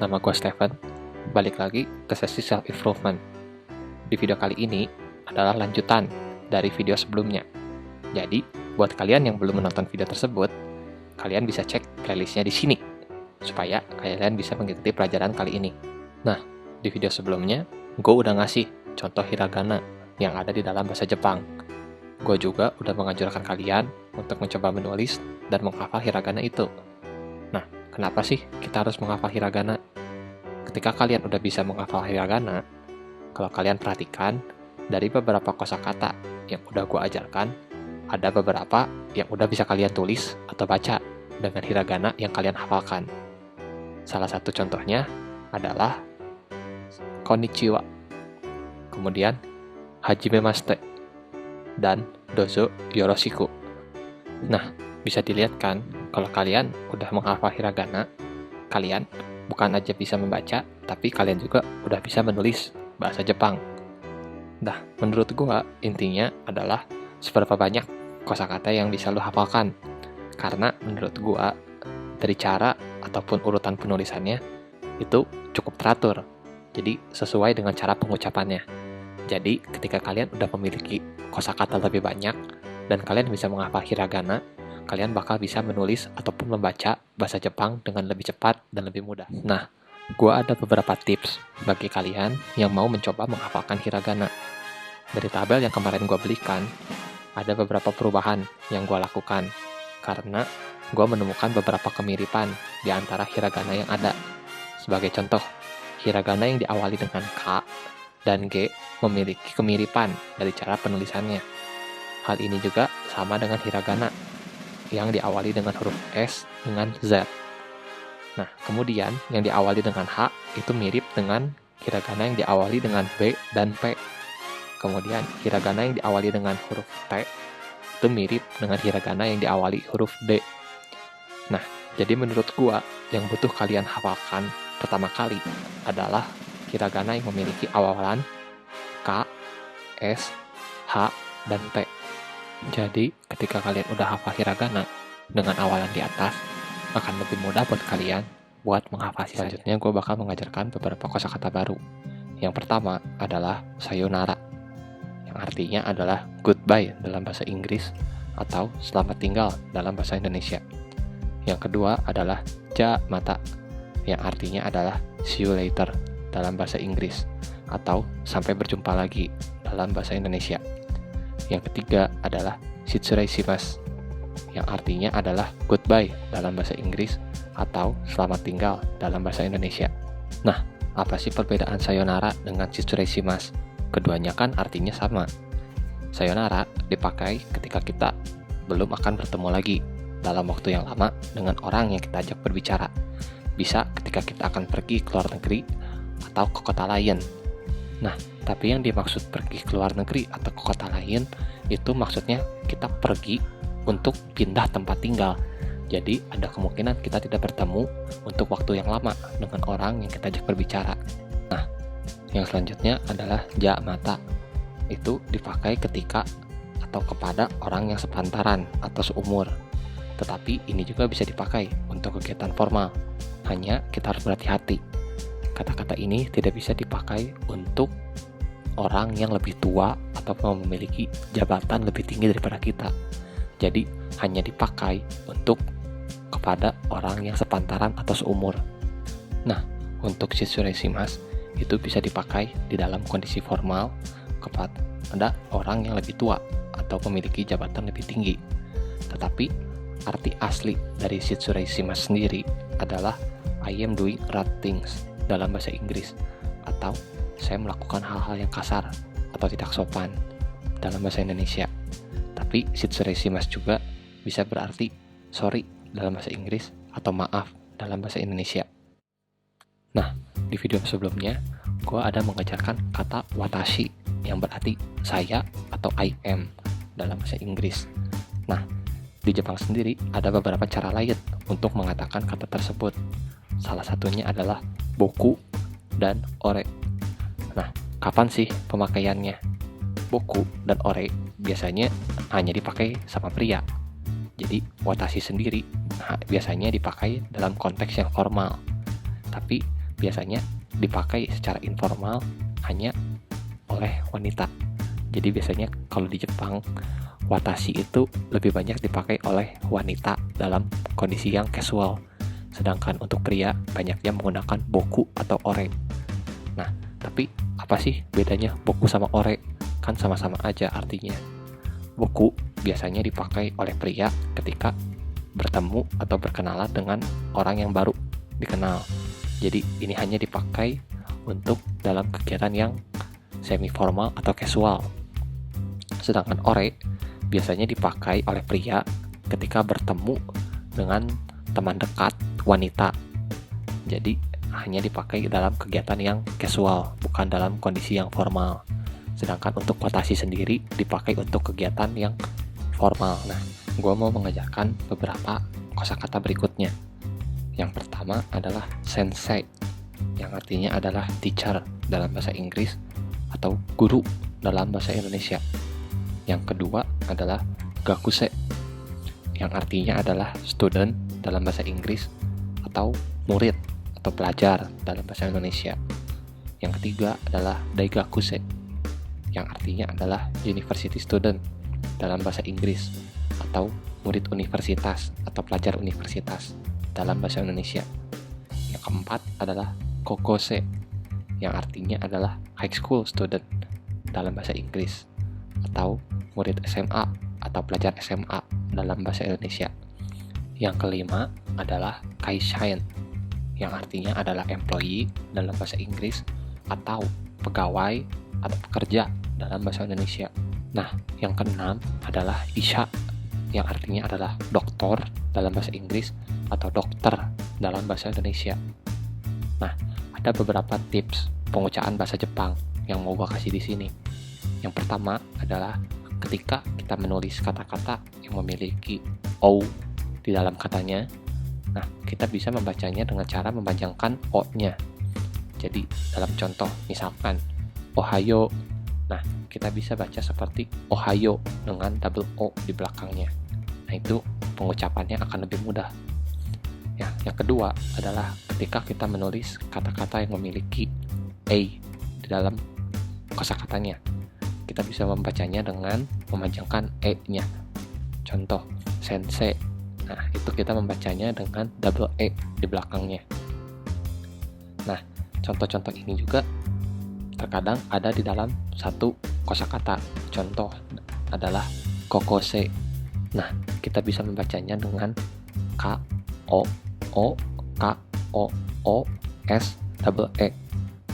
nama gue Stephen. Balik lagi ke sesi self-improvement. Di video kali ini adalah lanjutan dari video sebelumnya. Jadi, buat kalian yang belum menonton video tersebut, kalian bisa cek playlistnya di sini, supaya kalian bisa mengikuti pelajaran kali ini. Nah, di video sebelumnya, gue udah ngasih contoh hiragana yang ada di dalam bahasa Jepang. Gue juga udah menganjurkan kalian untuk mencoba menulis dan menghafal hiragana itu. Nah, kenapa sih kita harus menghafal hiragana? Ketika kalian udah bisa menghafal hiragana, kalau kalian perhatikan, dari beberapa kosakata yang udah gue ajarkan, ada beberapa yang udah bisa kalian tulis atau baca dengan hiragana yang kalian hafalkan. Salah satu contohnya adalah konnichiwa, kemudian hajimemashite, dan dozo yoroshiku. Nah, bisa dilihat kan, kalau kalian udah menghafal hiragana, kalian bukan aja bisa membaca, tapi kalian juga udah bisa menulis bahasa Jepang. Nah, menurut gua, intinya adalah seberapa banyak kosakata yang bisa lu hafalkan. Karena menurut gua, dari cara ataupun urutan penulisannya, itu cukup teratur. Jadi, sesuai dengan cara pengucapannya. Jadi, ketika kalian udah memiliki kosakata lebih banyak, dan kalian bisa menghafal hiragana, kalian bakal bisa menulis ataupun membaca bahasa Jepang dengan lebih cepat dan lebih mudah. Nah, gua ada beberapa tips bagi kalian yang mau mencoba menghafalkan hiragana. Dari tabel yang kemarin gua belikan, ada beberapa perubahan yang gua lakukan, karena gua menemukan beberapa kemiripan di antara hiragana yang ada. Sebagai contoh, hiragana yang diawali dengan K dan G memiliki kemiripan dari cara penulisannya. Hal ini juga sama dengan hiragana yang diawali dengan huruf S dengan Z. Nah, kemudian yang diawali dengan H itu mirip dengan hiragana yang diawali dengan B dan P. Kemudian hiragana yang diawali dengan huruf T itu mirip dengan hiragana yang diawali huruf D. Nah, jadi menurut gua yang butuh kalian hafalkan pertama kali adalah hiragana yang memiliki awalan K, S, H, dan T. Jadi, ketika kalian udah hafal hiragana dengan awalan di atas, akan lebih mudah buat kalian buat menghafal sisanya. Selanjutnya, gue bakal mengajarkan beberapa kosakata baru. Yang pertama adalah sayonara, yang artinya adalah goodbye dalam bahasa Inggris atau selamat tinggal dalam bahasa Indonesia. Yang kedua adalah ja mata, yang artinya adalah see you later dalam bahasa Inggris atau sampai berjumpa lagi dalam bahasa Indonesia. Yang ketiga adalah shitsureishimasu, yang artinya adalah goodbye dalam bahasa Inggris atau selamat tinggal dalam bahasa Indonesia. Nah, apa sih perbedaan sayonara dengan shitsureishimasu? Keduanya kan artinya sama. Sayonara dipakai ketika kita belum akan bertemu lagi dalam waktu yang lama dengan orang yang kita ajak berbicara. Bisa ketika kita akan pergi ke luar negeri atau ke kota lain. Nah, tapi yang dimaksud pergi ke luar negeri atau ke kota lain, itu maksudnya kita pergi untuk pindah tempat tinggal. Jadi, ada kemungkinan kita tidak bertemu untuk waktu yang lama dengan orang yang kita ajak berbicara. Nah, yang selanjutnya adalah ja mata. Itu dipakai ketika atau kepada orang yang sepantaran atau seumur. Tetapi ini juga bisa dipakai untuk kegiatan formal. Hanya kita harus berhati-hati. Kata-kata ini tidak bisa dipakai untuk orang yang lebih tua atau memiliki jabatan lebih tinggi daripada kita. Jadi, hanya dipakai untuk kepada orang yang sepantaran atau seumur. Nah, untuk shitsureishimasu itu bisa dipakai di dalam kondisi formal kepada orang yang lebih tua atau memiliki jabatan lebih tinggi. Tetapi, arti asli dari shitsureishimasu sendiri adalah I am doing rude things dalam bahasa Inggris, atau saya melakukan hal-hal yang kasar atau tidak sopan dalam bahasa Indonesia. Tapi shitsureishimasu juga bisa berarti sorry dalam bahasa Inggris atau maaf dalam bahasa Indonesia. Nah, di video sebelumnya gue ada mengajarkan kata watashi yang berarti saya atau I am dalam bahasa Inggris. Nah, di Jepang sendiri ada beberapa cara lain untuk mengatakan kata tersebut. Salah satunya adalah boku dan ore. Nah, kapan sih pemakaiannya? Boku dan ore biasanya hanya dipakai sama pria. Jadi, watashi sendiri biasanya dipakai dalam konteks yang formal. Tapi, biasanya dipakai secara informal hanya oleh wanita. Jadi biasanya kalau di Jepang, watashi itu lebih banyak dipakai oleh wanita dalam kondisi yang casual. Sedangkan untuk pria banyaknya menggunakan boku atau ore. Nah, tapi apa sih bedanya boku sama ore? Kan sama-sama aja artinya. Boku biasanya dipakai oleh pria ketika bertemu atau berkenalan dengan orang yang baru dikenal. Jadi ini hanya dipakai untuk dalam kegiatan yang semi formal atau casual. Sedangkan ore biasanya dipakai oleh pria ketika bertemu dengan teman dekat wanita. Jadi hanya dipakai dalam kegiatan yang casual, bukan dalam kondisi yang formal. Sedangkan untuk watashi sendiri dipakai untuk kegiatan yang formal. Nah, gue mau mengajarkan beberapa kosakata berikutnya. Yang pertama adalah sensei, yang artinya adalah teacher dalam bahasa Inggris atau guru dalam bahasa Indonesia. Yang kedua adalah gakuse, yang artinya adalah student dalam bahasa Inggris atau murid atau pelajar dalam bahasa Indonesia. Yang ketiga adalah daigakuse, yang artinya adalah university student dalam bahasa Inggris atau murid universitas atau pelajar universitas dalam bahasa Indonesia. Yang keempat adalah kokose, yang artinya adalah high school student dalam bahasa Inggris atau murid SMA atau pelajar SMA dalam bahasa Indonesia. Yang kelima adalah kaishain, yang artinya adalah employee dalam bahasa Inggris atau pegawai atau pekerja dalam bahasa Indonesia. Nah, yang keenam adalah isha, yang artinya adalah doktor dalam bahasa Inggris atau dokter dalam bahasa Indonesia. Nah, ada beberapa tips pengucapaan bahasa Jepang yang mau gue kasih di sini. Yang pertama adalah ketika kita menulis kata-kata yang memiliki o di dalam katanya, nah kita bisa membacanya dengan cara memanjangkan o-nya. Jadi dalam contoh misalkan ohayo, nah kita bisa baca seperti ohayo dengan double o di belakangnya. Nah itu pengucapannya akan lebih mudah. Ya, yang kedua adalah ketika kita menulis kata-kata yang memiliki a di dalam kosakatanya, kita bisa membacanya dengan memanjangkan e-nya. Contoh, sensei. Nah, itu kita membacanya dengan double e di belakangnya. Nah, contoh-contoh ini juga terkadang ada di dalam satu kosakata. Contoh adalah kokose. Nah, kita bisa membacanya dengan k o o k o o s double e.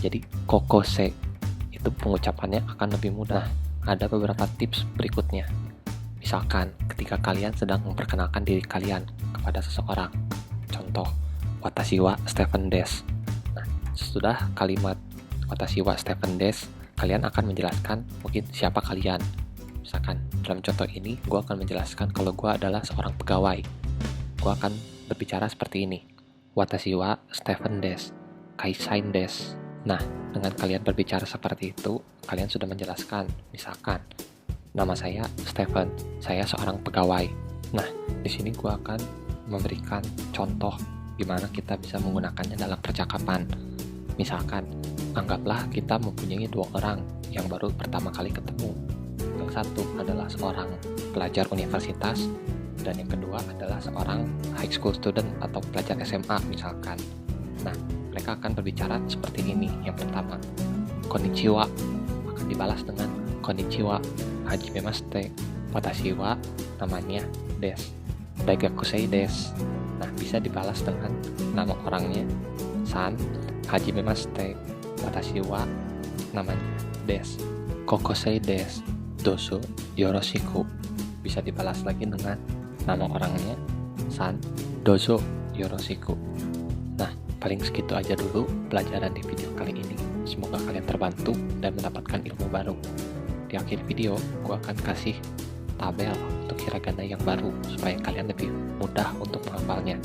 Jadi kokose. Itu pengucapannya akan lebih mudah. Ada beberapa tips berikutnya. Misalkan ketika kalian sedang memperkenalkan diri kalian kepada seseorang. Contoh, watashi wa Stephen Des. Nah, sesudah kalimat watashi wa Stephen Des, kalian akan menjelaskan mungkin siapa kalian. Misalkan dalam contoh ini, gue akan menjelaskan kalau gue adalah seorang pegawai. Gue akan berbicara seperti ini. Watashi wa Stephen Des, Kaisain Des. Nah, dengan kalian berbicara seperti itu, kalian sudah menjelaskan, misalkan, nama saya Stephen, saya seorang pegawai. Nah, di sini gue akan memberikan contoh gimana kita bisa menggunakannya dalam percakapan. Misalkan, anggaplah kita mempunyai dua orang yang baru pertama kali ketemu. Yang satu adalah seorang pelajar universitas, dan yang kedua adalah seorang high school student atau pelajar SMA misalkan. Nah, mereka akan berbicara seperti ini. Yang pertama, konnichiwa, akan dibalas dengan konnichiwa, hajimemashite, watashi wa namanya Des, daigakusei Des. Nah, bisa dibalas dengan nama orangnya San, hajimemashite, watashi wa namanya Des, kokosei Des, doso yoroshiku. Bisa dibalas lagi dengan nama orangnya San, dozo yoroshiku. Nah, paling segitu aja dulu pelajaran di video kali ini. Semoga kalian terbantu dan mendapatkan ilmu baru. Di akhir video, gue akan kasih tabel untuk hiragana yang baru supaya kalian lebih mudah untuk menghafalnya.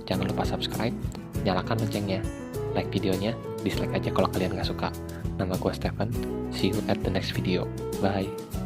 Jangan lupa subscribe, nyalakan loncengnya, like videonya, dislike aja kalau kalian gak suka. Nama gue Stephen, see you at the next video. Bye.